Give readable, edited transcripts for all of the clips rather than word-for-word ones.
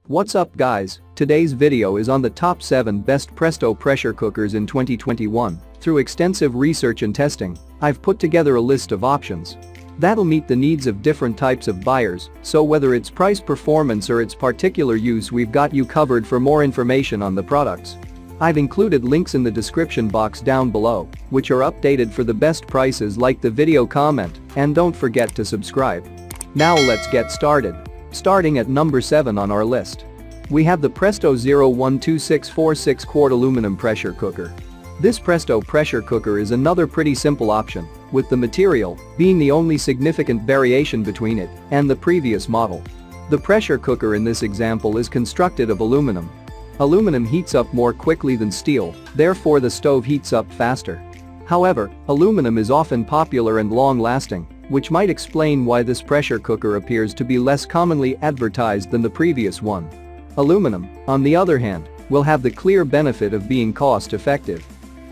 What's up guys, today's video is on the top 7 best Presto pressure cookers in 2021. Through extensive research and testing, I've put together a list of options that'll meet the needs of different types of buyers, so whether it's price performance or its particular use, we've got you covered. For more information on the products, I've included links in the description box down below, which are updated for the best prices. Like the video, comment, and don't forget to subscribe. Now let's get started. Starting at number 7 on our list, we have the Presto 012646 quart aluminum pressure cooker. This Presto pressure cooker is another pretty simple option, with the material being the only significant variation between it and the previous model. The pressure cooker in this example is constructed of aluminum. Aluminum heats up more quickly than steel, therefore the stove heats up faster. However, aluminum is often popular and long-lasting, which might explain why this pressure cooker appears to be less commonly advertised than the previous one. Aluminum, on the other hand, will have the clear benefit of being cost-effective.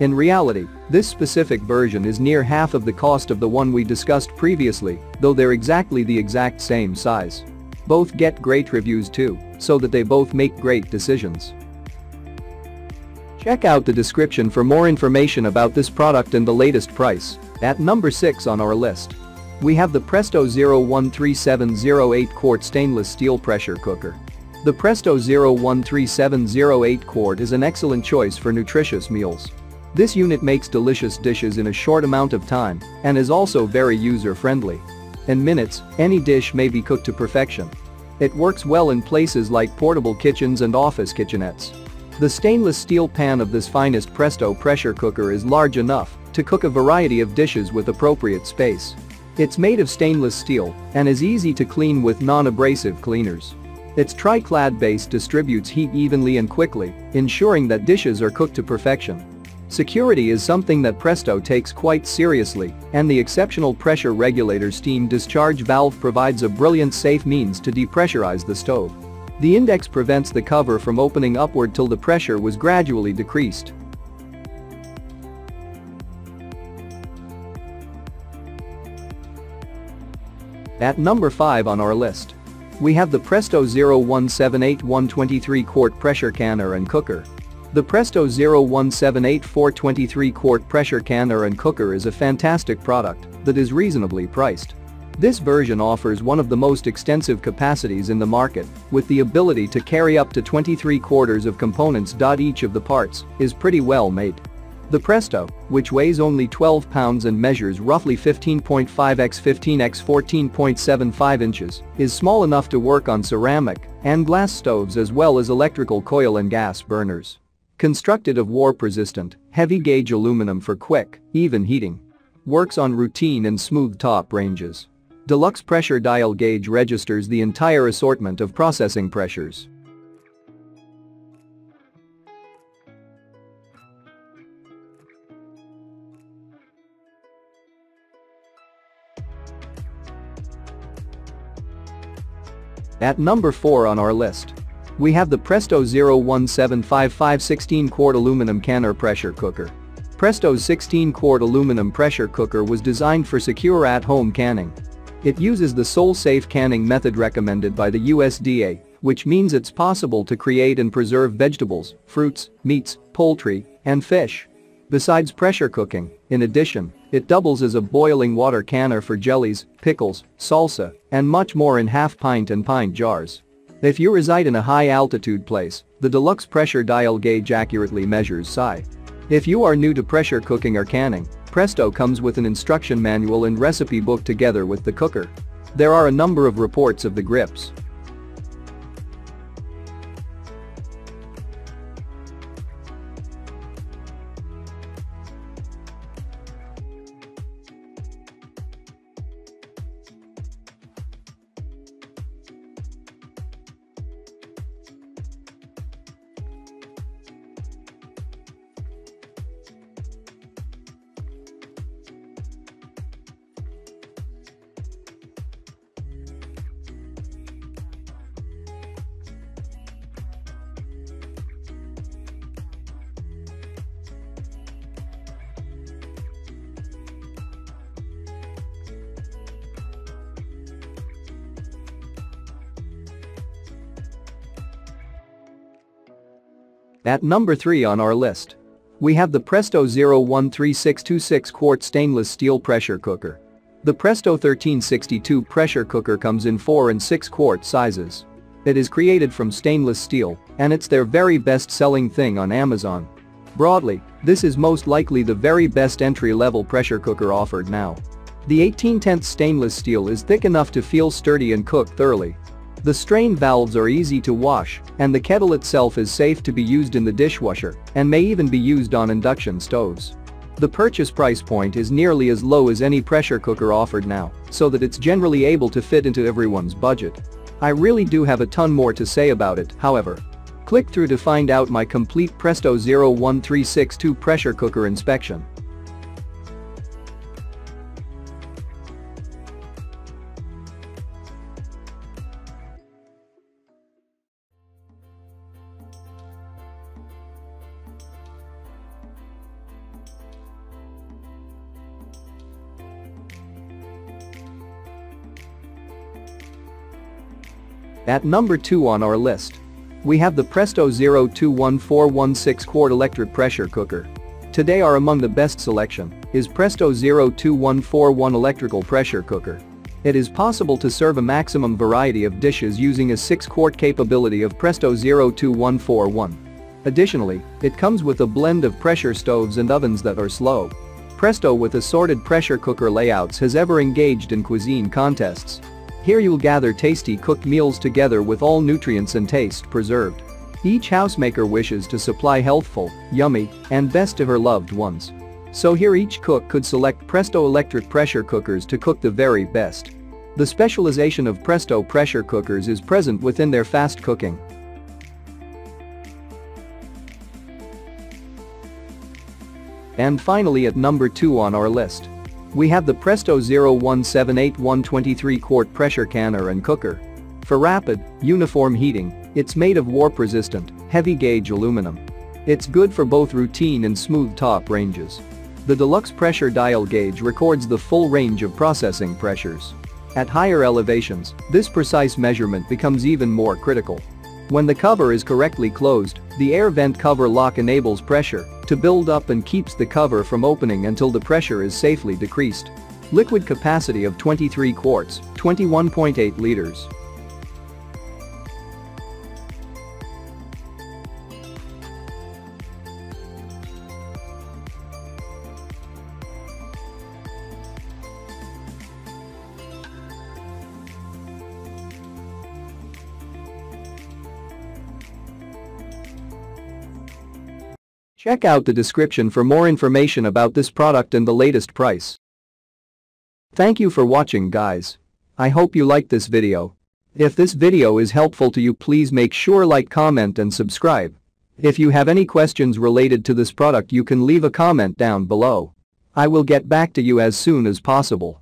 In reality, this specific version is near half of the cost of the one we discussed previously, though they're exactly the exact same size. Both get great reviews too, so that they both make great decisions. Check out the description for more information about this product and the latest price. At number 6 on our list, we have the Presto 013708 quart stainless steel pressure cooker. The Presto 013708 quart is an excellent choice for nutritious meals. This unit makes delicious dishes in a short amount of time and is also very user-friendly. In minutes, any dish may be cooked to perfection. It works well in places like portable kitchens and office kitchenettes. The stainless steel pan of this finest Presto pressure cooker is large enough to cook a variety of dishes with appropriate space. It's made of stainless steel and is easy to clean with non-abrasive cleaners. Its tri-clad base distributes heat evenly and quickly, ensuring that dishes are cooked to perfection. Security is something that Presto takes quite seriously, and the exceptional pressure regulator steam discharge valve provides a brilliant safe means to depressurize the stove. The index prevents the cover from opening upward till the pressure was gradually decreased. At number 5 on our list, we have the Presto 0178123 quart pressure canner and cooker. The Presto 0178423 quart pressure canner and cooker is a fantastic product that is reasonably priced. This version offers one of the most extensive capacities in the market, with the ability to carry up to 23 quarters of components. Each of the parts is pretty well made. The Presto, which weighs only 12 pounds and measures roughly 15.5 x 15 x 14.75 inches, is small enough to work on ceramic and glass stoves as well as electrical coil and gas burners. Constructed of warp-resistant, heavy-gauge aluminum for quick, even heating. Works on routine and smooth top ranges. Deluxe pressure dial gauge registers the entire assortment of processing pressures. At number 4 on our list, we have the Presto 017516 quart aluminum canner pressure cooker. Presto's 16 quart aluminum pressure cooker was designed for secure at-home canning. It uses the SolSafe canning method recommended by the USDA, which means it's possible to create and preserve vegetables, fruits, meats, poultry, and fish. Besides pressure cooking, in addition, it doubles as a boiling water canner for jellies, pickles, salsa, and much more in half-pint and pint jars. If you reside in a high-altitude place, the deluxe pressure dial gauge accurately measures psi. If you are new to pressure cooking or canning, Presto comes with an instruction manual and recipe book together with the cooker. There are a number of reports of the grips. At number 3 on our list, we have the Presto 013626 quart stainless steel pressure cooker. The Presto 1362 pressure cooker comes in 4 and 6 quart sizes. It is created from stainless steel, and it's their very best-selling thing on Amazon. Broadly, this is most likely the very best entry-level pressure cooker offered now. The 18/10 stainless steel is thick enough to feel sturdy and cook thoroughly. The strain valves are easy to wash, and the kettle itself is safe to be used in the dishwasher and may even be used on induction stoves. The purchase price point is nearly as low as any pressure cooker offered now, so that it's generally able to fit into everyone's budget. I really do have a ton more to say about it, however. Click through to find out my complete Presto 01362 pressure cooker inspection. At number 2 on our list, we have the Presto 021416 quart electric pressure cooker. Today our among the best selection is Presto 02141 electrical pressure cooker. It is possible to serve a maximum variety of dishes using a 6-quart capability of Presto 02141. Additionally, it comes with a blend of pressure stoves and ovens that are slow. Presto with assorted pressure cooker layouts has ever engaged in cuisine contests. Here you'll gather tasty cooked meals together with all nutrients and taste preserved. Each housemaker wishes to supply healthful, yummy, and best to her loved ones. So here each cook could select Presto electric pressure cookers to cook the very best. The specialization of Presto pressure cookers is present within their fast cooking. And finally at number 2 on our list, we have the Presto 0178123 quart pressure canner and cooker. For rapid, uniform heating, it's made of warp-resistant, heavy-gauge aluminum. It's good for both routine and smooth top ranges. The deluxe pressure dial gauge records the full range of processing pressures. At higher elevations, this precise measurement becomes even more critical. When the cover is correctly closed, the air vent cover lock enables pressure to build up and keeps the cover from opening until the pressure is safely decreased. Liquid capacity of 23 quarts, 21.8 liters. Check out the description for more information about this product and the latest price. Thank you for watching, guys. I hope you liked this video. If this video is helpful to you, please make sure like, comment and subscribe. If you have any questions related to this product, you can leave a comment down below. I will get back to you as soon as possible.